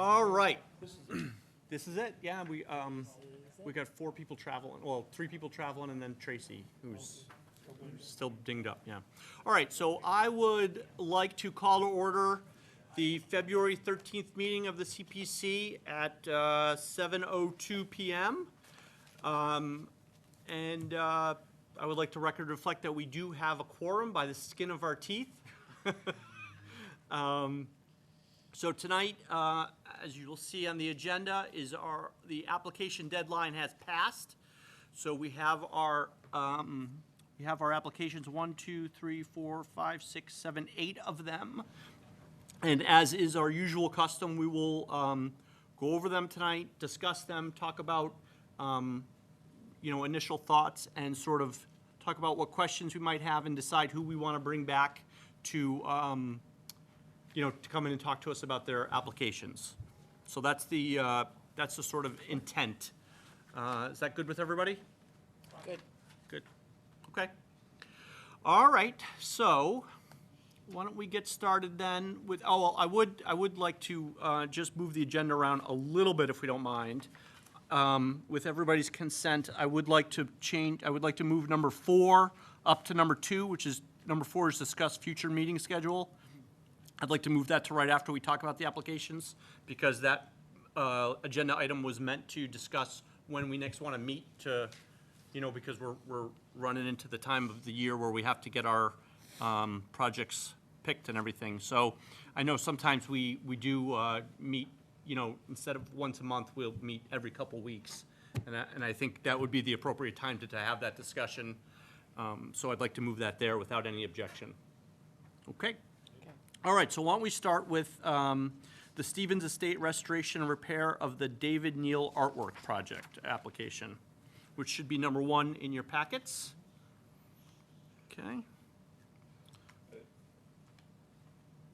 All right. This is it. Yeah, we got 4 people traveling. Well, 3 people traveling, and then Tracy, who's still dinged up. Yeah. All right. So I would like to call to order the February 13th meeting of the CPC at 7:02 p.m. And I would like to record reflect that we do have a quorum by the skin of our teeth. So tonight, as you will see on the agenda, is the application deadline has passed. So we have our applications 1, 2, 3, 4, 5, 6, 7, 8 of them. And as is our usual custom, we will go over them tonight, discuss them, talk about initial thoughts, and sort of talk about what questions we might have, and decide who we want to bring back to to come in and talk to us about their applications. So that's the sort of intent. Is that good with everybody? Good. Good. Okay. All right. So why don't we get started then with? Oh, well, I would like to just move the agenda around a little bit, if we don't mind. With everybody's consent, I would like to move number 4 up to number 2, which is number 4 is discuss future meeting schedule. I'd like to move that to right after we talk about the applications, because that agenda item was meant to discuss when we next want to meet because we're running into the time of the year where we have to get our projects picked and everything. So I know sometimes we do meet, instead of once a month, we'll meet every couple weeks. And I think that would be the appropriate time to have that discussion. So I'd like to move that there without any objection. Okay? All right, so why don't we start with the Stevens Estate Restoration and Repair of the David Neal Artwork Project application, which should be number 1 in your packets. Okay.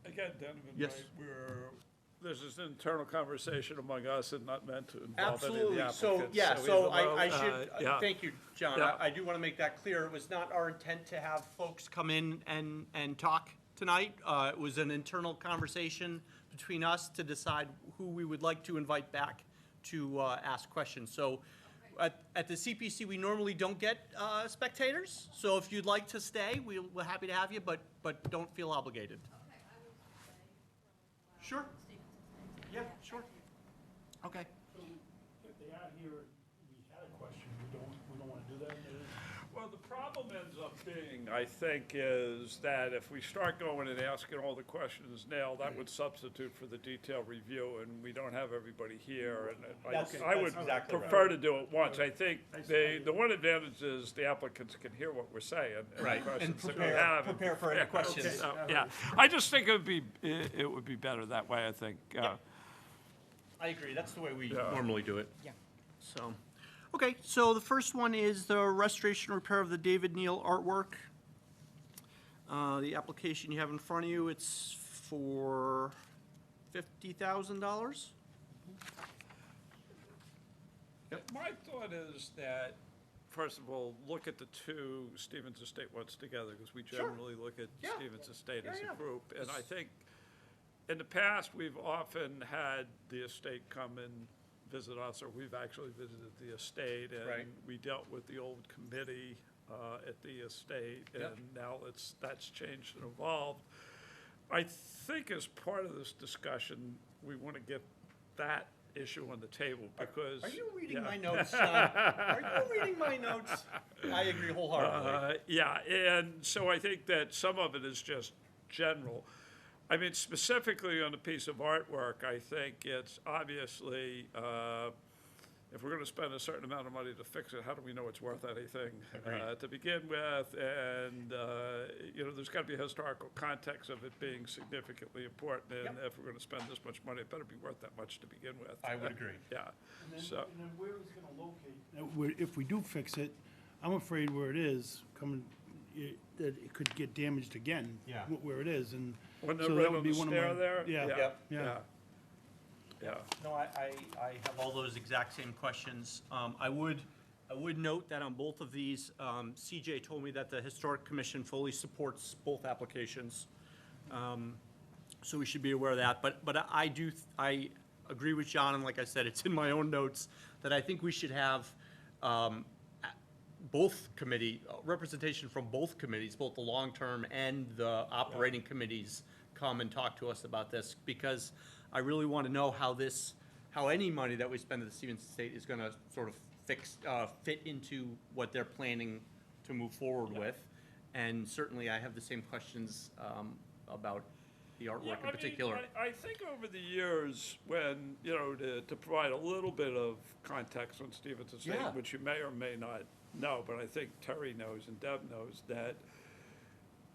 Again, Donovan, Yes. right, this is an internal conversation among us and not meant to involve Absolutely. any of the applicants. So even though, I should, yeah. thank you, John. Yeah. I do want to make that clear. It was not our intent to have folks come in and talk tonight. It was an internal conversation between us to decide who we would like to invite back to ask questions. So at the CPC, we normally don't get spectators. So if you'd like to stay, we're happy to have you, but don't feel obligated. Sure. Yeah, sure. Okay. So if they are here, we had a question, we don't want to do that? Well, the problem ends up being, I think, is that if we start going and asking all the questions now, that would substitute for the detailed review, and we don't have everybody here. And I would exactly prefer to do it once. I think the one advantage is the applicants can hear what we're saying and Right, the and questions that we have. prepare for any questions. So, yeah, I just think it would be better that way, I think. I agree. That's the way we Yeah. normally do it. Yeah. So, okay. So the first one is the restoration and repair of the David Neal artwork. The application you have in front of you, it's for $50,000. My thought is that, first of all, look at the 2 Stevens Estate ones together, because we Sure. generally look at Yeah. Stevens Estate Yeah, as yeah. a group. And I think, in the past, we've often had the estate come and visit us, or we've actually visited the estate, Right. and we dealt with the old committee at the estate, Yep. and now that's changed and evolved. I think as part of this discussion, we want to get that issue on the table, because. Are you reading yeah. my notes, John? Are you reading my notes? I agree wholeheartedly. Yeah, and so I think that some of it is just general. I mean, specifically on a piece of artwork, I think it's obviously, if we're going to spend a certain amount of money to fix it, how do we know it's worth anything to begin with? And, there's got to be a historical context of it being significantly important. And Yep. if we're going to spend this much money, it better be worth that much to begin with. I would agree. Yeah, so. And then where is it going to locate? If we do fix it, I'm afraid where it is, that it could get damaged again. Yeah. Where it is, and When they're so right that would on be the one of stair my. there? Yeah, Yep. yeah. Yeah. No, I have all those exact same questions. I would note that on both of these, CJ told me that the Historic Commission fully supports both applications. So we should be aware of that. But I agree with John, and like I said, it's in my own notes, that I think we should have both representation from both committees, both the long-term and the operating committees come and talk to us about this, because I really want to know how any money that we spend at the Stevens Estate is going to sort of fit into what they're planning to move forward with. And certainly I have the same questions about the Yeah, artwork I in mean, particular. I think over the years, when, to provide a little bit of context on Stevens Estate, Yeah. which you may or may not know, but I think Terry knows and Deb knows, that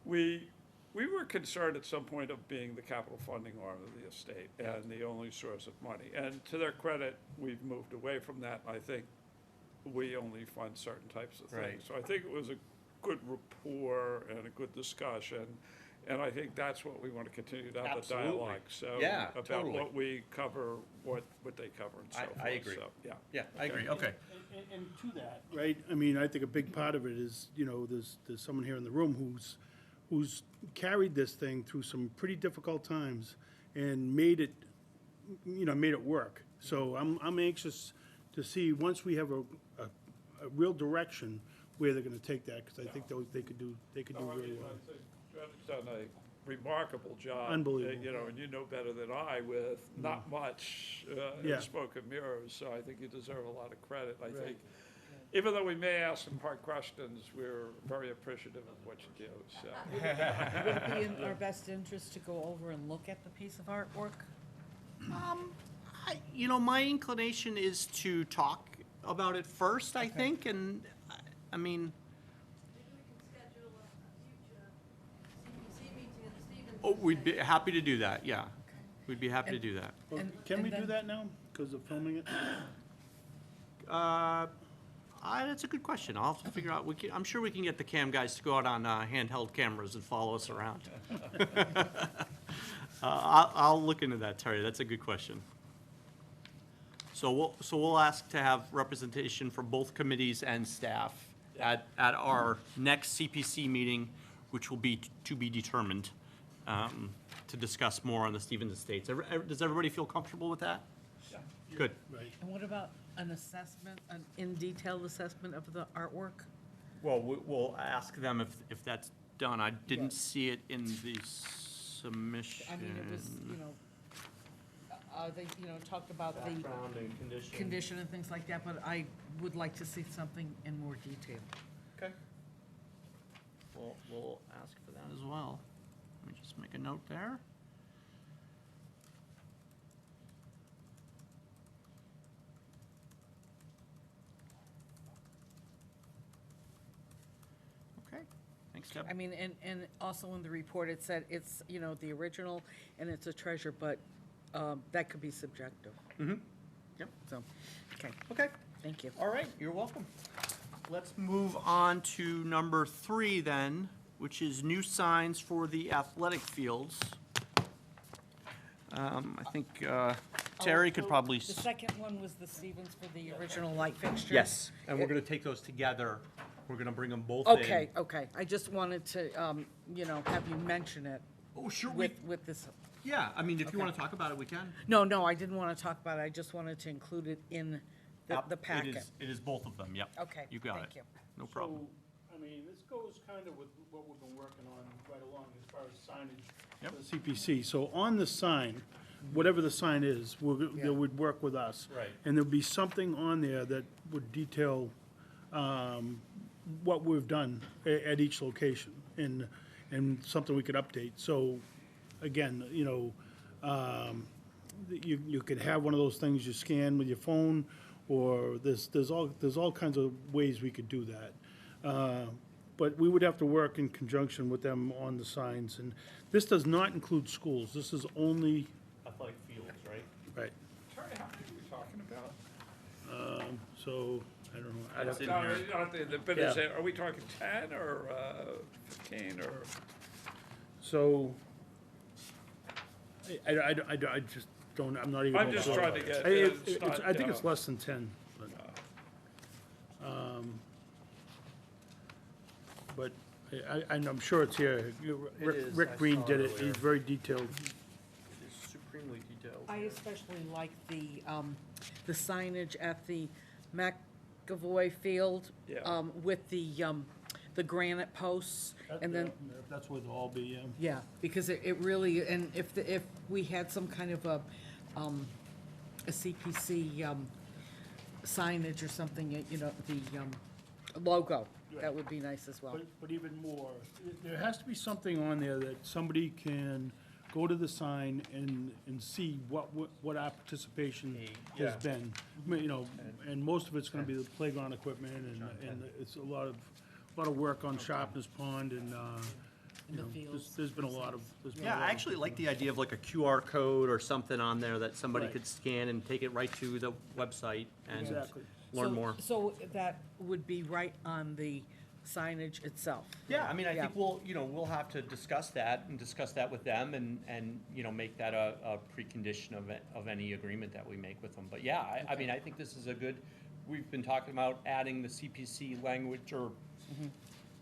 we were concerned at some point of being the capital funding arm of the estate and the only source of money. And to their credit, we've moved away from that. I think we only fund certain types of things. Right. So I think it was a good rapport and a good discussion. And I think that's what we want to continue to have the Absolutely. dialogue. So Yeah, about totally. what we cover, what they cover and so forth. I agree. So, yeah. Yeah, I agree, okay. And to that, right, I mean, I think a big part of it is, there's someone here in the room who's carried this thing through some pretty difficult times and made it work. So I'm anxious to see, once we have a real direction, where they're gonna take that, because I think they could do really well. I think Jen's done a remarkable job. Unbelievable. And you know better than I with not much Yeah. in smoke and mirrors, so I think you deserve a lot of credit. I think, even though we may ask some hard questions, we're very appreciative of what you do, so. Would it be in our best interest to go over and look at the piece of artwork? My inclination is to talk about it first, I think, and, I mean, Maybe we can schedule a future CPC meeting at the Stevens. oh, we'd be happy to do that, yeah. We'd be happy to do that. Well, And- Can and we do then- that now, because of filming it? That's a good question. I'll have to figure out, I'm sure we can get the cam guys to go out on handheld cameras and follow us around. I'll look into that, Terry. That's a good question. So we'll ask to have representation from both committees and staff at our next CPC meeting, which will be to be determined, to discuss more on the Stevens Estates. Does everybody feel comfortable with that? Yeah. Good. Right. And what about an assessment, an in-detail assessment of the artwork? Well, we'll ask them if that's done. I didn't see it in the submission. I mean, it was, they, talked about the Background and condition. condition and things like that, but I would like to see something in more detail. Okay. We'll ask for that as well. Let me just make a note there. Okay, thanks, Deb. I mean, and also in the report, it said it's, the original and it's a treasure, but that could be subjective. Mm-hmm. Yep. So, okay, Okay. thank you. All right, you're welcome. Let's move on to number 3 then, which is new signs for the athletic fields. I think Terry could Oh, probably. The second one was the Stevens for the original light fixture? Yes, and we're gonna take those together. We're gonna bring them both in. Okay, I just wanted to, have you mention it Oh, sure, with this. yeah, I mean, if you Okay. wanna talk about it, we can. No, I didn't want to talk about it, I just wanted to include it in the It packet. is, it is both of them, yep. Okay, You got it. thank you. No problem. So, I mean, this goes kind of with what we've been working on right along as far as signage Yep. for the CPC. So on the sign, whatever the sign is, they would work with us. Right. And there'd be something on there that would detail what we've done at each location and something we could update. So, again, you could have one of those things you scan with your phone, or there's all kinds of ways we could do that. But we would have to work in conjunction with them on the signs, and this does not include schools, this is only, Athletic fields, right? right, Terry, how many are we talking about? so, I don't know. I'd have to- But Yeah. are we talking 10 or 15 or? So, I just don't, I'm not even. I'm just sure. trying to get. I think it's less than 10, but I'm sure it's here. It is, I Rick Green saw did it it, earlier. he's very detailed. It is supremely detailed. I especially like the signage at the McAvoy Field, Yeah. with the granite posts, and then, That's what it'll all be, yeah. yeah, because it really, and if we had some kind of a CPC, signage or something, you know, the, logo, that would be nice as well. But even more, there has to be something on there that somebody can go to the sign and see what our participation has been. I mean, you know, and most of it's gonna be the playground equipment, and it's a lot of work on Sharpness Pond, and, you the know, fields. there's been a lot of. Yeah, I actually like the idea of like a QR code or something on there that somebody Right. could scan and take it right to the website and Exactly. learn So- more. So that would be right on the signage itself? Yeah, I mean, I Yeah. think we'll have to discuss that and discuss that with them and, you know, make that a precondition of any agreement that we make with them. But yeah, I mean, I think this is a good, we've been talking about adding the CPC language or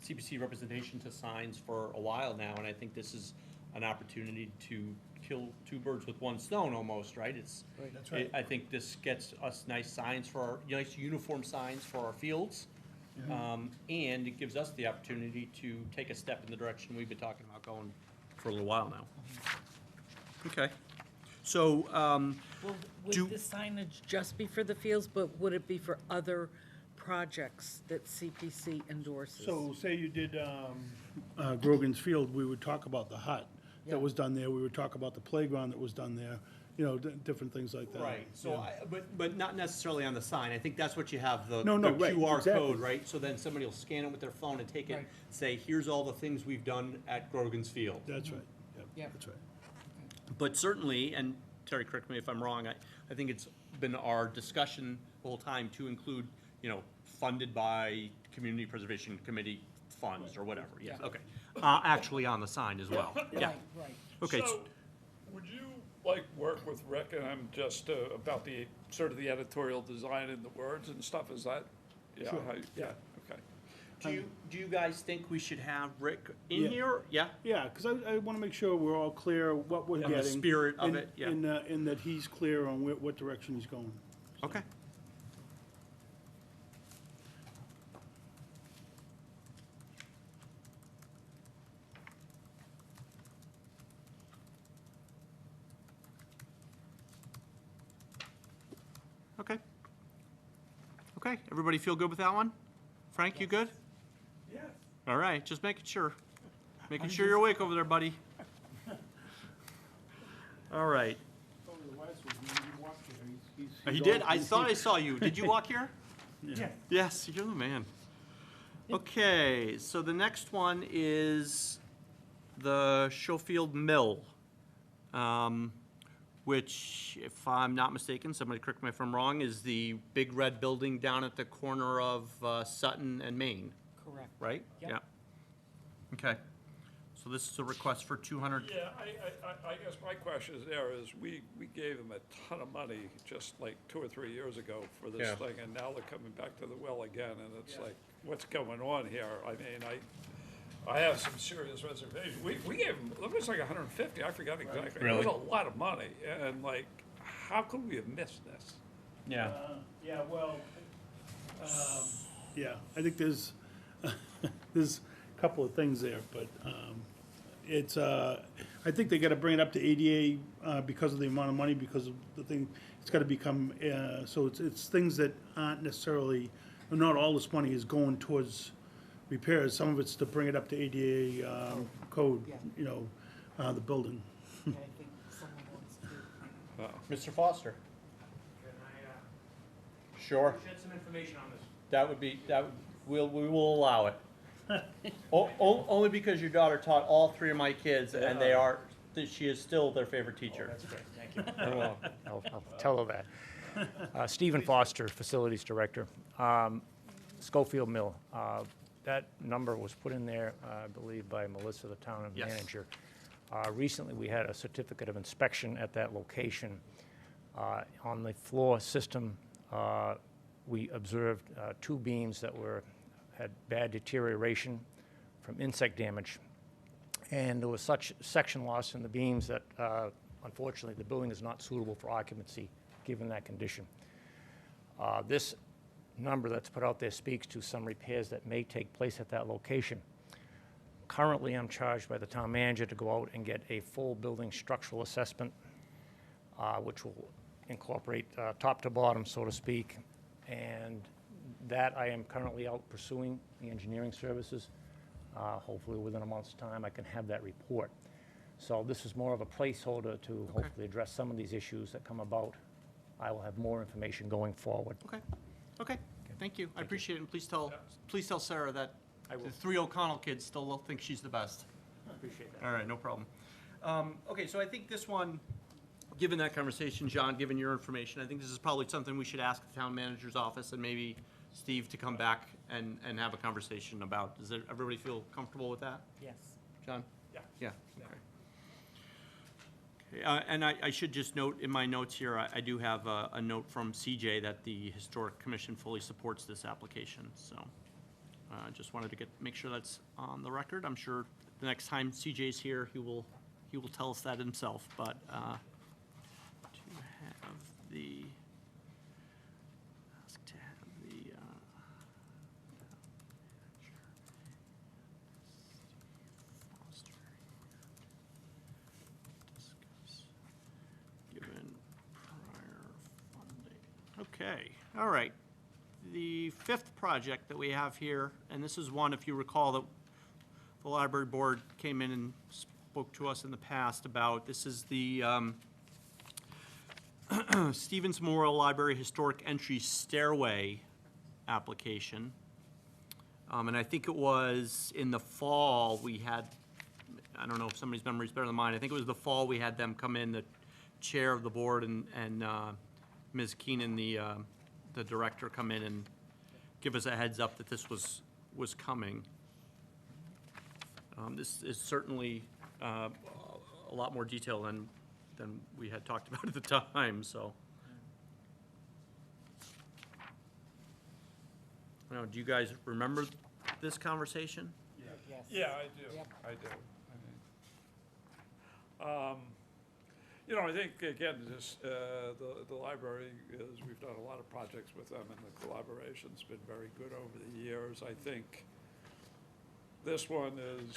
CPC representation to signs for a while now, and I think this is an opportunity to kill two birds with one stone almost, right? That's right. I think this gets us nice signs for our, nice uniform signs for our fields. And it gives us the opportunity to take a step in the direction we've been talking about going for a little while now. Okay, so, Well, Do- would the signage just be for the fields, but would it be for other projects that CPC endorses? So say you did Grogan's Field, we would talk about the hut Yeah. that was done there, we would talk about the playground that was done there, you know, different things like that. right, so Yeah. but not necessarily on the sign, I think that's what you have, the No, no, the right, QR exactly. code, right? So then somebody will scan it with their phone and take it, Right. say, here's all the things we've done at Grogan's Field. That's right, yeah, Yep. that's right. But certainly, and Terry, correct me if I'm wrong, I think it's been our discussion the whole time to include, you know, funded by Community Preservation Committee funds or whatever, yes, Yeah. okay. Actually on the sign as well, yeah. Right. Okay, So, would you like work with Rick and I'm just about the, sort of the editorial design and the words and stuff, is that? Yeah, Sure. yeah, okay. do you guys think we should have Rick in Yeah. here? Yeah? Yeah, because I want to make sure we're all clear what we're the getting. spirit of and- it, yeah. And that he's clear on what direction he's going. Okay. Okay. Okay, everybody feel good with that one? Frank, you good? Yeah. All right, just making sure. Making sure you're awake over there, buddy. All right. He did, I thought I saw you. Did you walk here? Yeah. Yes, you're the man. Okay, so the next one is the Schofield Mill, which, if I'm not mistaken, somebody correct me if I'm wrong, is the big red building down at the corner of Sutton and Main, Correct. right? Yep. Yeah. Okay, so this is a request for 200, Yeah, I guess my question is there is, we gave them a ton of money just like 2 or 3 years ago for this Yeah. thing, and now they're coming back to the well again, and it's like, what's going on here? I mean, I have some serious reservations. We gave them, it was like 150, I forgot exactly. It Really? was a lot of money, and like, how could we have missed this? yeah. Yeah, well, yeah, I think there's, there's a couple of things there, but it's, I think they gotta bring it up to ADA because of the amount of money, because of the thing, it's gotta become, so it's things that aren't necessarily, not all this money is going towards repairs, some of it's to bring it up to ADA code, Yeah. you know, the building. Okay, I think someone wants to. Mr. Foster? Sure. Shed some information on this. That would be, we will allow it. Only because your daughter taught all 3 of my kids, and she is still their favorite teacher. That's great, thank you. I'll tell her that. Stephen Foster, Facilities Director. Schofield Mill. That number was put in there, I believe, by Melissa, the town Yes. manager. Recently, we had a certificate of inspection at that location. On the floor system, we observed 2 beams that had bad deterioration from insect damage. And there was such section loss in the beams that unfortunately, the building is not suitable for occupancy, given that condition. This number that's put out there speaks to some repairs that may take place at that location. Currently, I'm charged by the town manager to go out and get a full building structural assessment, which will incorporate top to bottom, so to speak, and that I am currently out pursuing the engineering services. Hopefully, within a month's time, I can have that report. So this is more of a placeholder to hopefully address some of these issues that come about. I will have more information going forward. Okay, okay, thank you. I appreciate it, and please tell Sarah that I will. the 3 O'Connell kids still think she's the best. Appreciate that. All right, no problem. Okay, so I think this one, given that conversation, John, given your information, I think this is probably something we should ask the town manager's office and maybe Steve to come back and have a conversation about. Does everybody feel comfortable with that? Yes. John? Yeah. Yeah, okay. Okay, and I should just note in my notes here, I do have a note from CJ that the Historic Commission fully supports this application, so I just wanted to make sure that's on the record. I'm sure the next time CJ's here, he will tell us that himself, but to have the, ask to have the, Foster discuss given prior funding. Okay, all right. The 5th project that we have here, and this is one, if you recall, that the library board came in and spoke to us in the past about, this is the Stevens Memorial Library Historic Entry Stairway application. And I think it was in the fall, we had, I don't know if somebody's memory is better than mine, I think it was the fall we had them come in, the chair of the board and Ms. Keenan, the director, come in and give us a heads up that this was coming. This is certainly a lot more detail than we had talked about at the time, so. Now, do you guys remember this conversation? Yes. Yeah, I do, Yep. I do. You know, I think, again, this, the library is, we've done a lot of projects with them, and the collaboration's been very good over the years. I think this one is,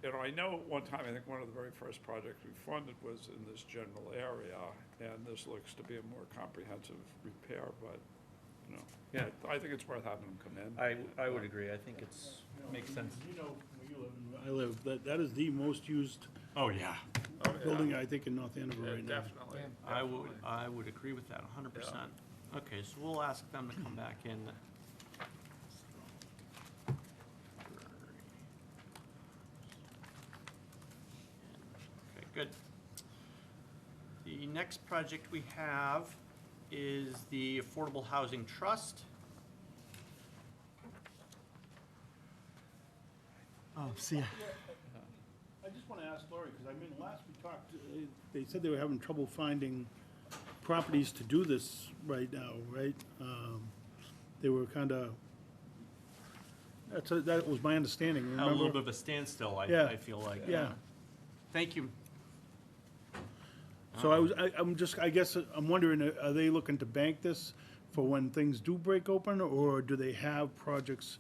you know, I know at one time, I think one of the very first projects we funded was in this general area, and this looks to be a more comprehensive repair, but, you know, Yeah. I think it's worth having them come in. I would agree, I think makes sense. You know, where you live and where I live, that is the most used Oh, yeah. Oh, yeah. building, I think, in North Andover Yeah, right now. definitely. I would agree with that 100%. Okay, so we'll ask them to come back in. Okay, good. The next project we have is the Affordable Housing Trust. Oh, see ya. I just want to ask Lori, because I mean, last we talked, they said they were having trouble finding properties to do this right now, right? They were kind of, that was my understanding, A remember? little bit of a standstill, Yeah. I feel like. Yeah. Thank you. So I guess I'm wondering, are they looking to bank this for when things do break open, or do they have projects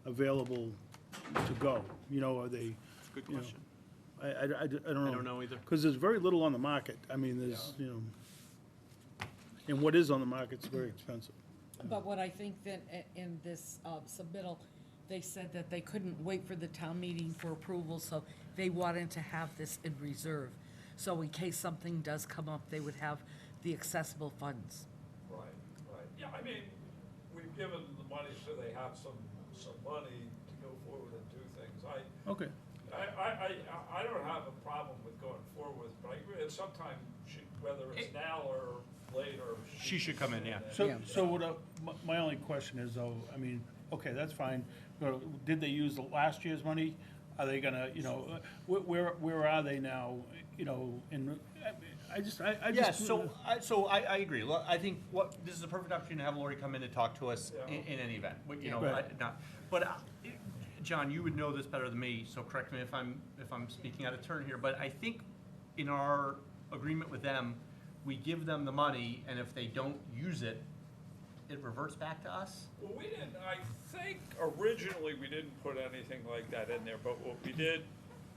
available to go? You know, are they, It's a good you know, question. I don't know. I don't know either. Because there's very little on the market. I mean, there's, you know, and what is on the market's very expensive. But what I think that in this submittal, they said that they couldn't wait for the town meeting for approval, so they wanted to have this in reserve. So in case something does come up, they would have the accessible funds. Right, right. Yeah, I mean, we've given the money so they have some money to go forward and do things. Okay. I don't have a problem with going forward, but I agree, at some time, whether it's now or later. She should come in, yeah. So, my only question is though, I mean, okay, that's fine. Did they use the last year's money? Are they gonna, you know, where are they now, you know, I just. Yeah, so I agree. Look, I think this is a perfect opportunity to have Lori come in and talk to us in any event. You know, Right. John, you would know this better than me, so correct me if I'm speaking out of turn here, but I think in our agreement with them, we give them the money, and if they don't use it, it reverts back to us? Well, we didn't, I think originally we didn't put anything like that in there, but what we did,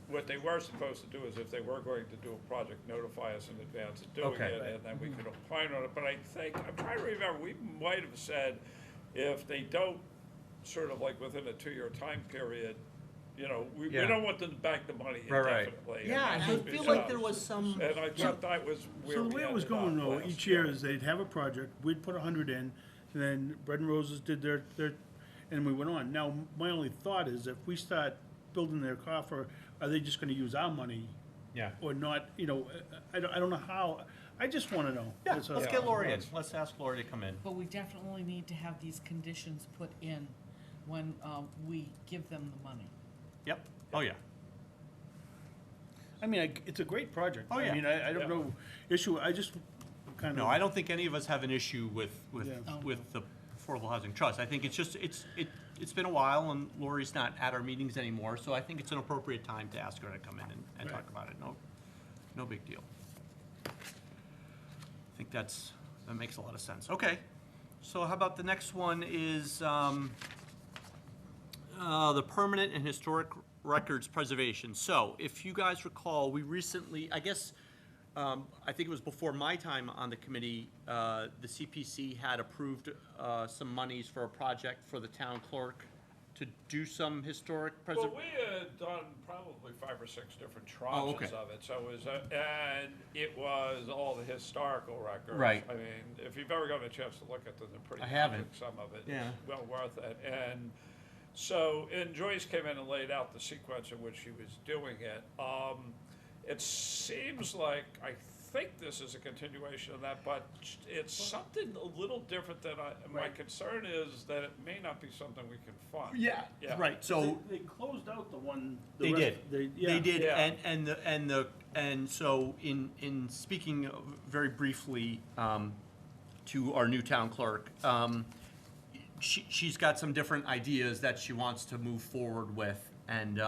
what they were supposed to do is if they were going to do a project, notify us in advance of doing Okay. it, and then we could opine on it. But I think, I'm trying to remember, we might have said if they don't, sort of like within a 2-year time period, you know, we Yeah. don't want them to bank the money Right. indefinitely. Yeah, And I it feel was, like there was some. And I thought that was where So we the way it was ended up going though, last each year year. is they'd have a project, we'd put 100 in, and then Bread and Roses did their, and we went on. Now, my only thought is if we start building their coffer, are they just gonna use our money Yeah. or not, you know, I don't know how, I just wanna know. Yeah, That's let's all. get Lori in. Let's ask Lori to come in. But we definitely need to have these conditions put in when we give them the money. Yep. Oh, yeah. I mean, it's a great project. Oh, yeah. I mean, I don't Yeah. know issue, I just kind of. No, I don't think any of us have an issue with Yeah. with the Affordable Housing Trust. I think it's just, it's been a while, and Lori's not at our meetings anymore, so I think it's an appropriate time to ask her to come in and talk Right. about it. No big deal. I think that makes a lot of sense. Okay, so how about the next one is the permanent and historic records preservation. So, if you guys recall, we recently, I guess, I think it was before my time on the committee, the CPC had approved some monies for a project for the town clerk to do some historic Well, preservation. we had done probably 5 or 6 different Oh, okay. tranches of it, so it was, and it was all the historical records. Right. I mean, if you've ever gotten a chance to look at them, they're pretty I haven't. graphic, some of it. Yeah. It's well worth it, and so, and Joyce came in and laid out the sequence in which she was doing it. It seems like, I think this is a continuation of that, but it's something a little different than my concern is that it may not be something we can fund. Yeah, Yeah. right, so. They closed out the one. They did. Yeah. They did, Yeah. and so in speaking very briefly to our new town clerk, she's got some different ideas that she wants to move forward with, and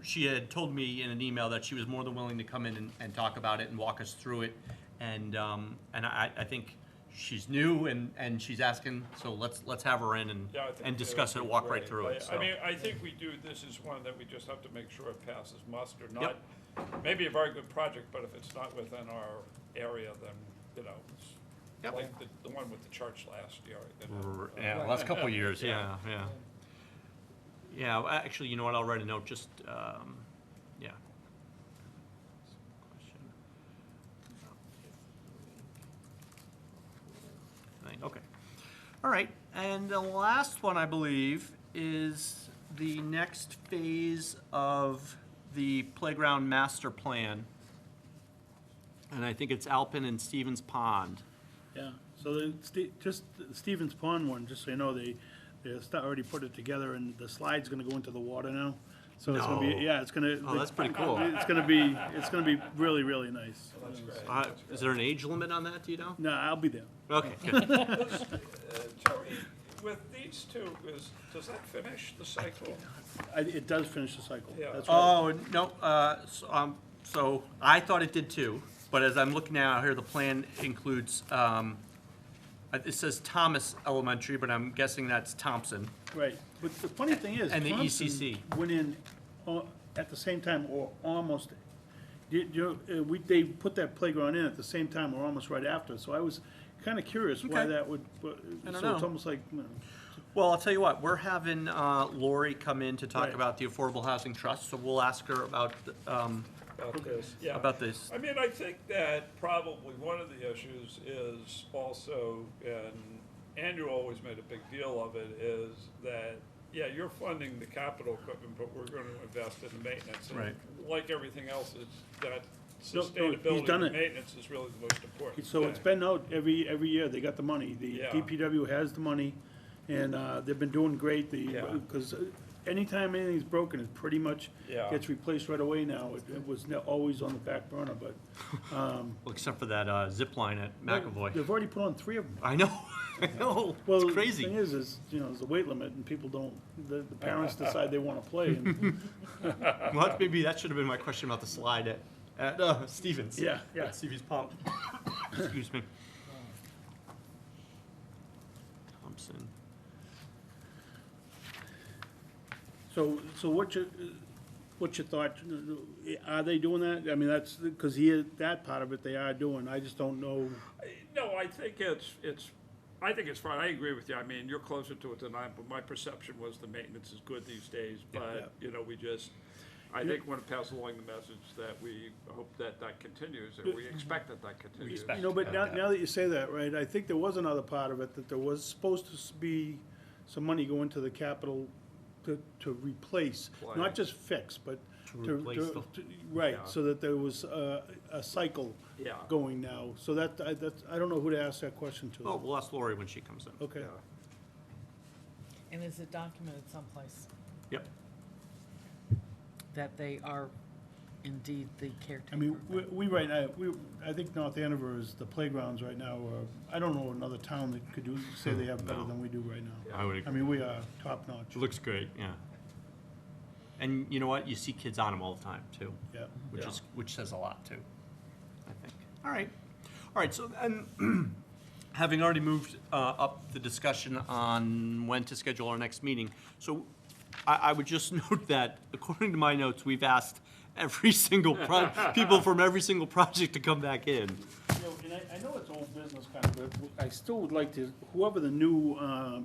she had told me in an email that she was more than willing to come in and talk about it and walk us through it, and I think she's new and she's asking, so let's have her in Yeah, I think and that discuss would it, be walk right great. through it, so. I mean, I think we do, this is one that we just have to make sure it passes muster, not, Yep. maybe a very good project, but if it's not within our area, then, you know, it's Yep. like the one with the church last year. you know. Yeah, last couple of years, yeah. Yeah, well, actually, you know what, I'll write a note, just, yeah. Okay, all right, and the last one, I believe, is the next phase of the playground master plan. And I think it's Alpin and Stevens Pond. Yeah, so just the Stevens Pond one, just so you know, they already put it together, and the slide's gonna go into the water now. So it's gonna be, No. yeah, it's gonna. Oh, that's pretty cool. It's gonna be really, really nice. That's great. Is there an age limit on that, do you know? No, I'll be there. Okay, good. Terry, with these two, does that finish the cycle? It does finish the cycle. Yeah. That's right. Oh, no, so I thought it did too, but as I'm looking now here, the plan includes, it says Thomas Elementary, but I'm guessing that's Thompson. Right, but the funny thing is, And the Thompson ECC. went in at the same time, or almost, they put that playground in at the same time, or almost right after, so I was kinda curious why Okay. that would, I don't so it's know. almost like, you know, Well, I'll tell you what, we're having Lori come in to talk Right. about the Affordable Housing Trust, so we'll ask her about, About this, yeah. about this. I mean, I think that probably one of the issues is also, and Andrew always made a big deal of it, is that, yeah, you're funding the capital equipment, but we're gonna invest in the maintenance. And Right. like everything else, it's that No, he's sustainability done and it. maintenance is really the most important so it's thing. been out every year, they got the money, the Yeah. DPW has the money, and, they've been doing great, Yeah. because anytime anything's broken, it pretty much Yeah. gets replaced right away now, it was always on the back burner, but, Well, except for that zip line at McAvoy. they've already put on 3 of them. I know, I know, Well, it's crazy. the thing is, you know, there's a weight limit, and people don't, the parents decide they wanna play, and, Well, maybe that should have been my question about the slide Stevens. Yeah, yeah. At Stevens Pump. Excuse me. Thompson. So what's your thought? Are they doing that? I mean, that's, because that part of it they are doing, I just don't know. No, I think I think it's fine. I agree with you. I mean, you're closer to it than I am, but my perception was the maintenance is good these days. But, you know, I think want to pass along the message that we hope that continues, and we expect that continues. expect- You know, but now that you say that, right, I think there was another part of it, that there was supposed to be some money going to the capital to replace, Play. not just fix, but to, replace the- right, Yeah. so that there was a cycle Yeah. going now. So that's, I don't know who to ask that question to. Oh, we'll ask Lori when she comes in. Okay. Yeah. And is it documented someplace Yep. that they are indeed the caretaker? I mean, we right now, I think North Andover is the playgrounds right now, or, I don't know another town that could say they have better No. than we do right now. I would I agree. mean, we are top notch, It looks great, yeah. And you know what? You see kids on them all the time, too. yeah. Which says a lot, too, I think. All right, so then, having already moved up the discussion on when to schedule our next meeting, so I would just note that, according to my notes, we've asked every single, people from every single project to come back in. You know, and I know it's old business kind of, but I still would like to, whoever the new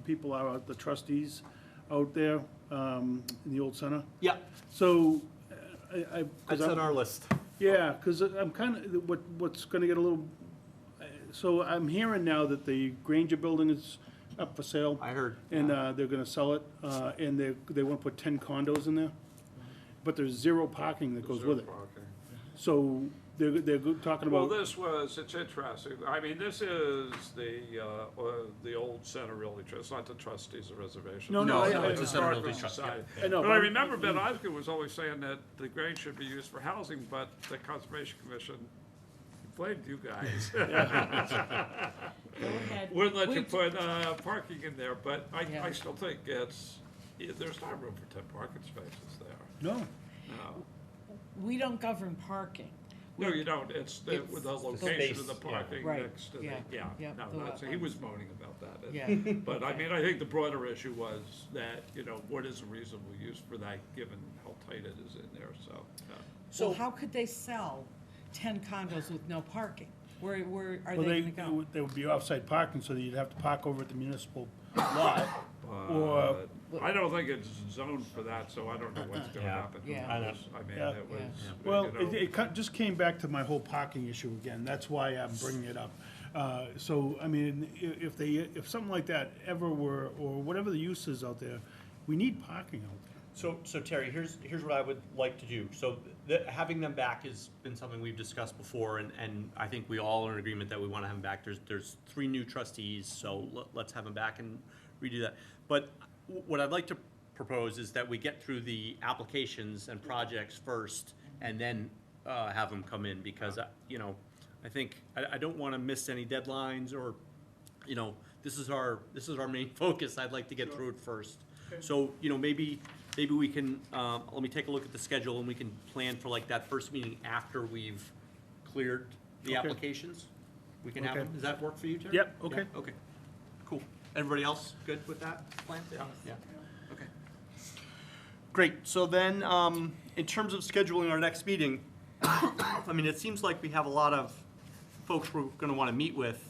people are, the trustees out there in the old center. Yeah, So, that's on our list. yeah, because I'm kind of, what's going to get a little, so I'm hearing now that the Granger building is up for sale. I heard. And they're going to sell it, and they want to put 10 condos in there. But there's zero parking that goes with it. Okay. So they're talking Well, about, it's interesting. I mean, this is the old center really, it's not the trustees of reservation. No, No, I- no, I- it's a Center Historical Realty Trust, Society. I know, But I but- remember Ben Osgood was always saying that the Grange should be used for housing, but the Conservation Commission blamed you guys. Go ahead. Wouldn't let you We- put parking in there, but Yeah. I still think there's not room for 10 parking spaces there. no, No. We don't govern parking. No, you don't. It's with the location of the space, yeah. parking Right, next to the, yeah, yeah. yeah, No, the that's, he wetlands. was moaning about that. Yeah. But I mean, I think the broader issue was that, what is a reasonable use for that, given how tight it is in there, so, yeah. So how could they sell 10 condos with no parking? Where are well, they gonna go? they would be off-site parking, so that you'd have to park over at the municipal lot. Or, But I don't think it's zoned for that, so I don't know what's gonna Yeah. happen. Yeah. I know. I mean, Yeah. it was, well, you know, it just came back to my whole parking issue again, that's why I'm bringing it up. So, I mean, if something like that ever were, or whatever the use is out there, we need parking out there. So Terry, here's what I would like to do. So having them back has been something we've discussed before, and I think we all are in agreement that we want to have them back. There's 3 new trustees, so let's have them back and redo that. But what I'd like to propose is that we get through the applications and projects first, and then have them come in, because, I think, I don't want to miss any deadlines, or, this is our main focus. I'd like to get through it first. So, maybe we can, let me take a look at the schedule, and we can plan for like that first meeting after we've cleared the Okay. applications. We can have Okay. them. Does that work for you, Terry? Yep, okay. Yeah, okay, cool. Everybody else good with that plan? Yeah. Yeah, okay. Great, so then, in terms of scheduling our next meeting, I mean, it seems like we have a lot of folks we're gonna wanna meet with.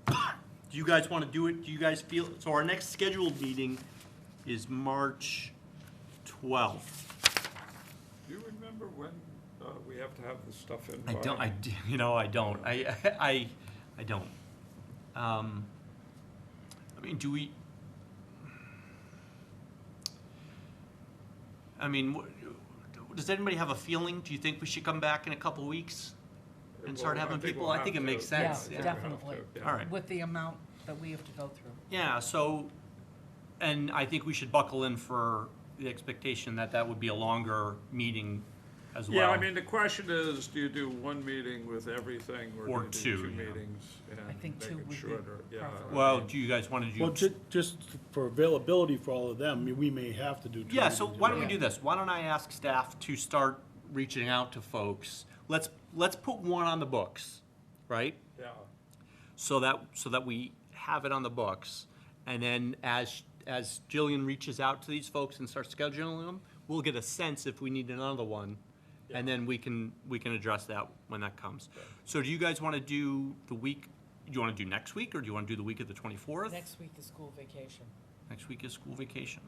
Do you guys wanna do it? Do you guys feel, so our next scheduled meeting is March 12th. Do you remember when we have to have this stuff in? I by? don't, I don't. I don't. I mean, do we? I mean, does anybody have a feeling? Do you think we should come back in a couple weeks and start Well, having think people? we'll I think it have makes to. sense. Yeah, I think we have definitely. to, yeah. All right. With the amount that we have to go through. Yeah, so, and I think we should buckle in for the expectation that that would be a longer meeting as well. Yeah, I mean, the question is, do you do one meeting with everything, or Or do you do two, two yeah. meetings and I think make two it would be shorter? Yeah, preferable. Well, do you guys want to do? Well, just for availability for all of them, we may have to do 2 Yeah, so meetings. why don't we Yeah. do this? Why don't I ask staff to start reaching out to folks, let's put one on the books, right? Yeah. So that we have it on the books, and then as Jillian reaches out to these folks and starts scheduling them, we'll get a sense if we need another one, and then we can address that when that comes. So do you guys want to do the week? Do you want to do next week, or do you want to do the week of the 24th? Next week is school vacation. Next week is school vacation.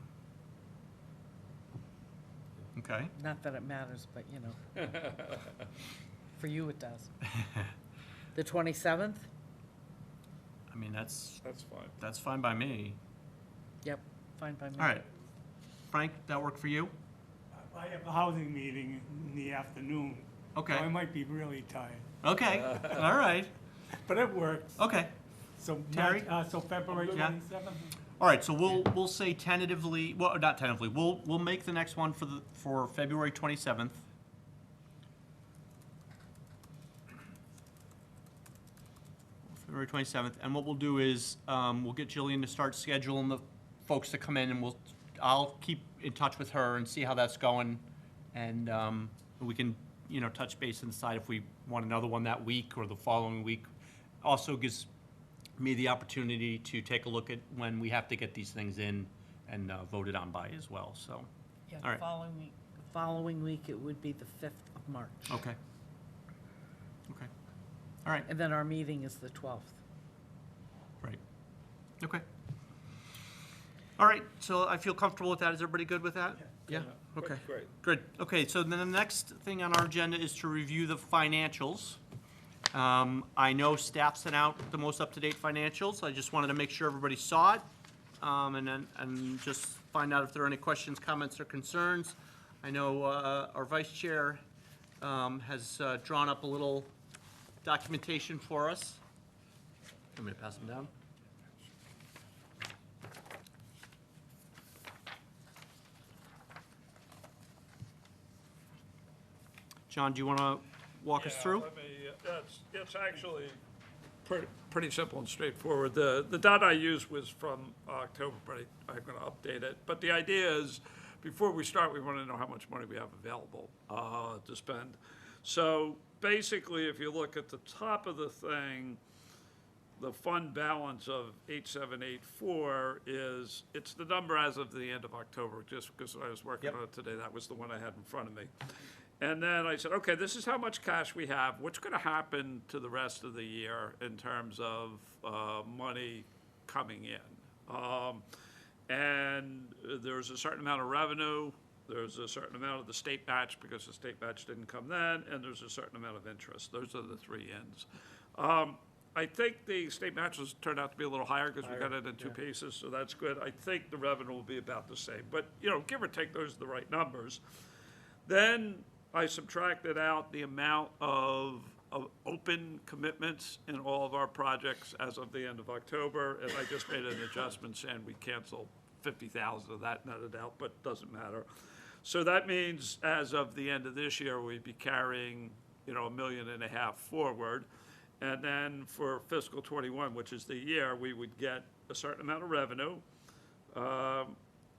Okay. Not that it matters, but you know. For you, it does. The 27th? I mean, that's That's fine. fine by me. Yep, fine by me. All right. Frank, that work for you? I have a housing meeting in the afternoon. Okay. So I might be really tired, Okay. All right. but it works. Okay. So Terry? so February Yeah. 27th? All right, so we'll say tentatively, well, not tentatively, we'll make the next one for February 27th. February 27th, and what we'll do is, we'll get Jillian to start scheduling the folks to come in, and I'll keep in touch with her and see how that's going, and, we can, touch base and decide if we want another one that week or the following week. Also gives me the opportunity to take a look at when we have to get these things in and voted on by as well, so. Yeah, All right. following week, it would be the 5th of March. Okay. Okay. All right, And then our meeting is the 12th. right. Okay. All right, so I feel comfortable with that. Is everybody good with that? Yeah? Okay. Great. Good. Okay, so then the next thing on our agenda is to review the financials. I know staff sent out the most up-to-date financials. I just wanted to make sure everybody saw it, and just find out if there are any questions, comments, or concerns. I know our vice chair has drawn up a little documentation for us. Want me to pass them down? John, do you want to walk us Yeah, through? let me, it's actually pretty simple and straightforward. The data I used was from October, but I'm going to update it. But the idea is, before we start, we want to know how much money we have available to spend. So basically, if you look at the top of the thing, the fund balance of 8784 it's the number as of the end of October, just because I was working Yep. on it today. That was the one I had in front of me. And then I said, okay, this is how much cash we have. What's going to happen to the rest of the year in terms of money coming in? And there's a certain amount of revenue. There's a certain amount of the state match because the state match didn't come then, and there's a certain amount of interest. Those are the three ends. I think the state matches turned out to be a little higher because we got it in two pieces, so that's good. I think the revenue will be about the same, but give or take, those are the right numbers. Then I subtracted out the amount of open commitments in all of our projects as of the end of October, and I just made an adjustment saying we canceled 50,000 of that netted out, but doesn't matter. So that means as of the end of this year, we'd be carrying, $1.5 million forward. And then for fiscal '21, which is the year, we would get a certain amount of revenue.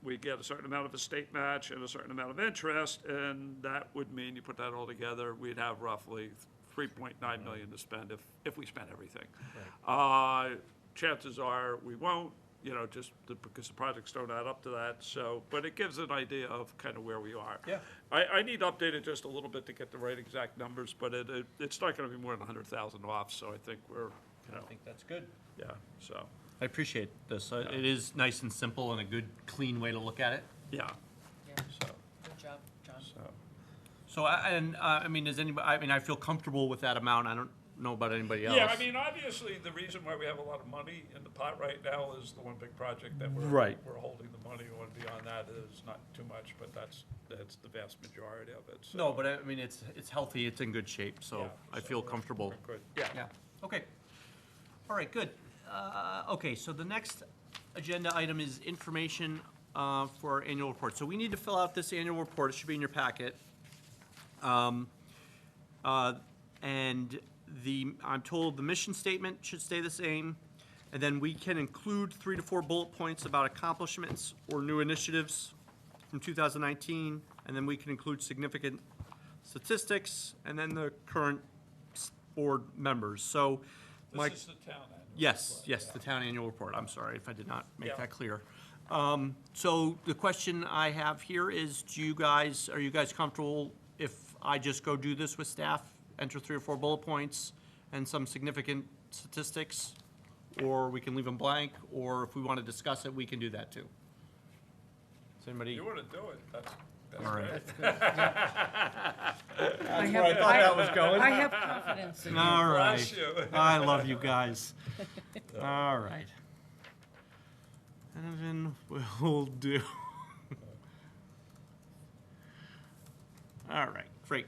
We get a certain amount of a state match and a certain amount of interest, and that would mean, you put that all together, we'd have roughly $3.9 million to spend if we spend everything. Chances are we won't, just because the projects don't add up to that, so, but it gives an idea of kind of where we are. Yeah. I need to update it just a little bit to get the right exact numbers, but it's not gonna be more than 100,000 off, so I think we're, I think that's good. yeah, so, I appreciate this. It is nice and simple and a good, clean way to look at it. yeah, Yeah, so, good job, John. so. I mean, I feel comfortable with that amount. I don't know about anybody else. Yeah, I mean, obviously, the reason why we have a lot of money in the pot right now is the one big project that Right. we're holding the money on. Beyond that is not too much, but that's the vast majority of it, so. No, but I mean, it's healthy, it's in good shape, so Yeah, I so feel we're- comfortable. we're good. Yeah. Yeah, okay. All right, good. Okay, so the next agenda item is information for our annual report. So we need to fill out this annual report. It should be in your packet. And I'm told the mission statement should stay the same. And then we can include 3 to 4 bullet points about accomplishments or new initiatives from 2019. And then we can include significant statistics, and then the current board members. So, Mike. This is the town annual. Yes, report, yes, yeah. the town annual report. I'm sorry if I did not make Yeah. that clear. So the question I have here is, are you guys comfortable if I just go do this with staff, enter 3 or 4 bullet points and some significant statistics? Or we can leave them blank, or if we want to discuss it, we can do that too. Does anybody? You want to do it, that's All right. great. I where I thought that was going. I have confidence in you. All right. Bless you. I love you guys. All right. Evan will do. All right, great.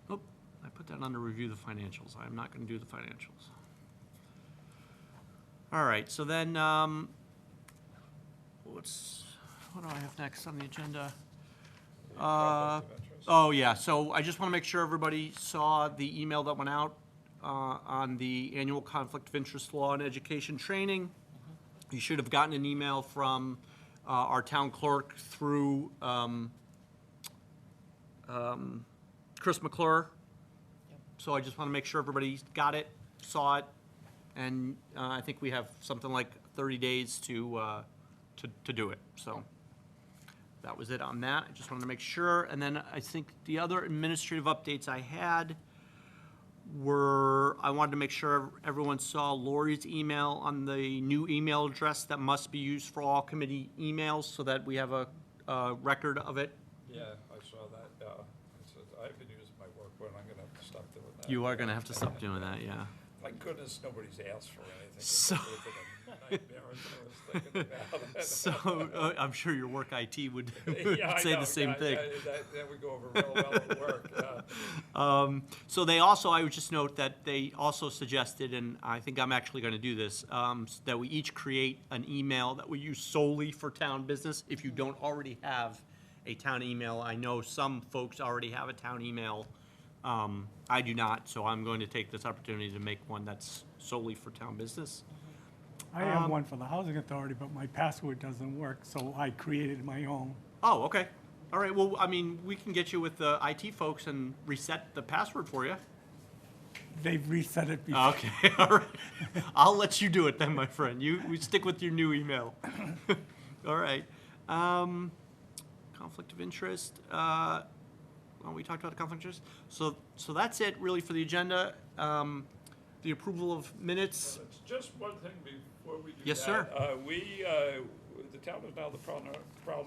Oh, I put that under review the financials. I'm not going to do the financials. All right, so then, what do I have next on the agenda? Conflict of interest. Oh, yeah, so I just want to make sure everybody saw the email that went out on the annual conflict of interest law and education training. You should have gotten an email from our town clerk through Chris McClure. So I just want to make sure everybody got it, saw it, and I think we have something like 30 days to do it, so. That was it on that. I just wanted to make sure. And then I think the other administrative updates I had were, I wanted to make sure everyone saw Lori's email on the new email address that must be used for all committee emails so that we have a record of it. Yeah, I saw that, I've been using my work one, I'm gonna have to stop doing that. You are going to have to stop doing that, yeah. Thank goodness nobody's asked for anything. So- It would've been a nightmare as I was thinking about it. So I'm sure your work IT would Yeah, I say know, the same yeah, thing. that would go over real well at work, yeah. So they also, I would just note that they also suggested, and I think I'm actually going to do this, that we each create an email that we use solely for town business. If you don't already have a town email, I know some folks already have a town email. I do not, so I'm going to take this opportunity to make one that's solely for town business. I have one for the housing authority, but my password doesn't work, so I created my own. Oh, okay. All right, well, I mean, we can get you with the IT folks and reset the password for you. They've reset it before. Okay, all right. I'll let you do it then, my friend. We stick with your new email. All right. Conflict of interest. Well, we talked about the conflict of interest. So that's it really for the agenda. The approval of minutes. It's just one thing before we do that. Yes, sir. The town is now the proud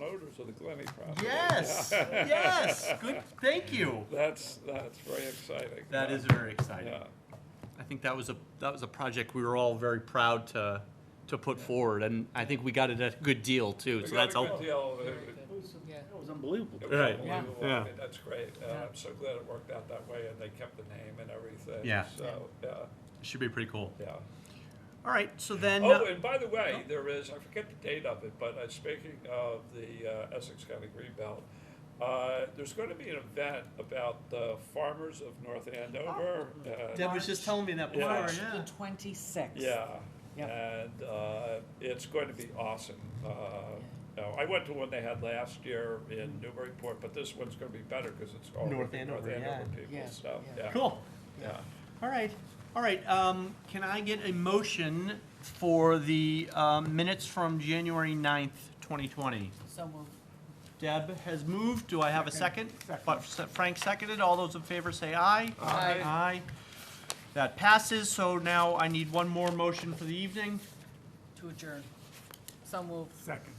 owners of the Glenny property. Yes, yes. Good. Thank you. That's very exciting. That is very exciting. Yeah. I think that was a project we were all very proud to put forward, and I think we got it at a good deal too. We So got that's a all. good deal. Yeah. That was unbelievable. It was Right. unbelievable. Yeah. I mean, that's great. I'm so glad it worked out that way, and they kept the name and everything. Yeah. So, yeah, Should be pretty cool. yeah. All right. So then. Oh, and by the way, there is, I forget the date of it, but speaking of the Essex County Greenbelt, there's going to be an event about the farmers of North Andover. Deb was just telling me that before. Yeah. Yeah. The 26th. Yeah, Yep. and it's going to be awesome. I went to one they had last year in Newburyport, but this one's going to be better because it's all North North Andover, Andover yeah. people. Yeah, So, yeah. yeah. Cool. Yeah. All right. All right. Can I get a motion for the minutes from January 9th, 2020? So moved. Deb has moved. Do I have a second? Second. Frank seconded. All those in favor say aye. Aye. Aye. That passes. So now I need one more motion for the evening. To adjourn. So moved. Second.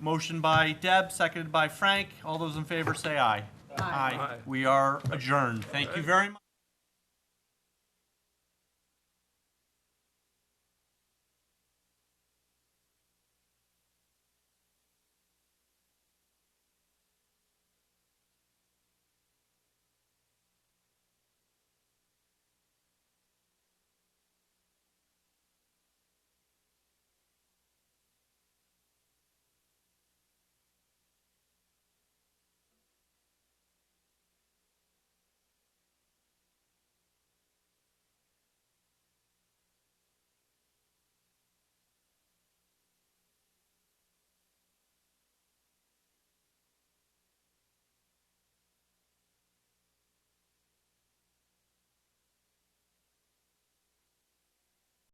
Motion by Deb, seconded by Frank. All those in favor say aye. Aye. Aye. We are adjourned. Thank you very much.